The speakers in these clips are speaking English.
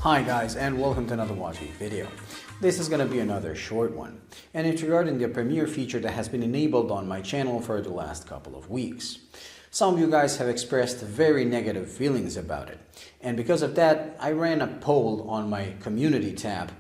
Hi guys, and welcome to another Watch Week video. This is going to be another short one, and it's regarding the Premiere feature that has been enabled on my channel for the last couple of weeks. Some of you guys have expressed very negative feelings about it, and because of that I ran a poll on my community tab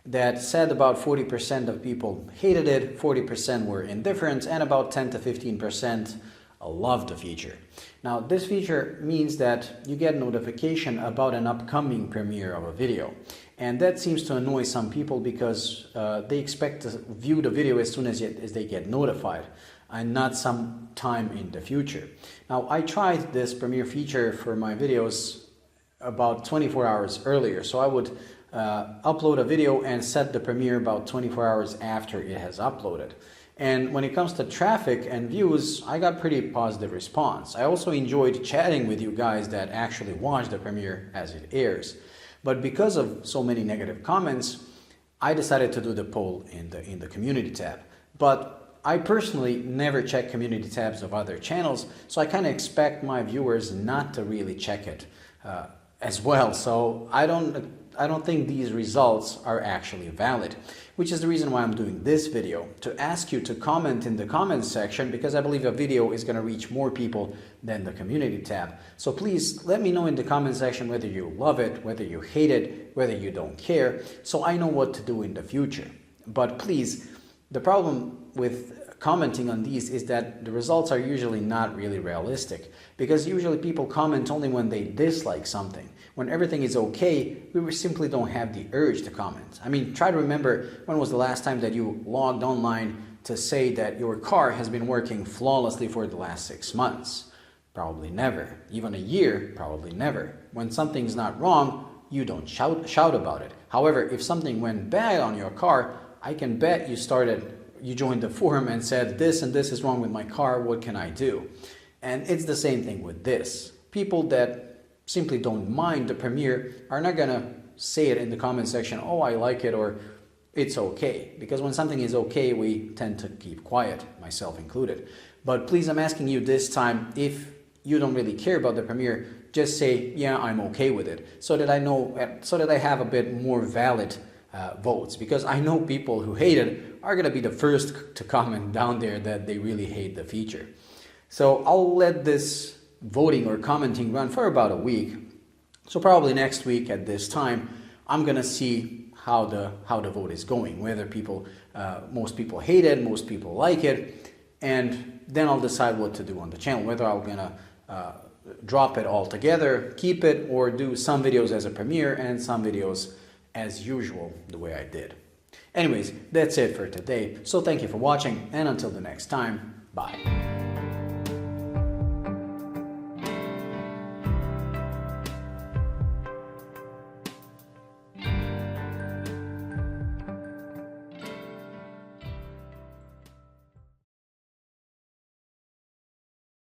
that said about 40% of people hated it, 40% were indifferent, and about 10 to 15% loved the feature. Now, this feature means that you get notification about an upcoming premiere of a video, and that seems to annoy some people because they expect to view the video as soon as they get notified and not some time in the future. Now, I tried this premiere feature for my videos about 24 hours earlier, so I would upload a video and set the premiere about 24 hours after it has uploaded. And when it comes to traffic and views, I got pretty positive response. I also enjoyed chatting with you guys that actually watch the premiere as it airs. But because of so many negative comments, I decided to do the poll in the community tab. But I personally never check community tabs of other channels, so I kind of expect my viewers not to really check it as well. So I don't think these results are actually valid, which is the reason why I'm doing this video, to ask you to comment in the comments section, because I believe a video is going to reach more people than the community tab. So please let me know in the comment section whether you love it, whether you hate it, whether you don't care, so I know what to do in the future. But please, the problem with commenting on these is that the results are usually not really realistic, because usually people comment only when they dislike something. When everything is okay, we simply don't have the urge to comment. I mean, try to remember when was the last time that you logged online to say that your car has been working flawlessly for the last 6 months. Probably never. Even a year, probably never. When something's not wrong, you don't shout about it. However, if something went bad on your car, I can bet you joined the forum and said, this and this is wrong with my car, what can I do? And it's the same thing with this. People that simply don't mind the premiere are not gonna say it in the comment section, oh, I like it, or it's okay. Because when something is okay, we tend to keep quiet, myself included. But please, I'm asking you this time, if you don't really care about the premiere, just say, yeah, I'm okay with it, so that I know, so that I have a bit more valid votes, because I know people who hate it are going to be the first to comment down there that they really hate the feature. So I'll let this voting or commenting run for about a week. So probably next week at this time, I'm going to see how the vote is going, whether most people hate it, most people like it, and then I'll decide what to do on the channel, whether I'm going to drop it altogether, keep it, or do some videos as a premiere and some videos as usual, the way I did. Anyways, that's it for today. So thank you for watching, and until the next time, bye.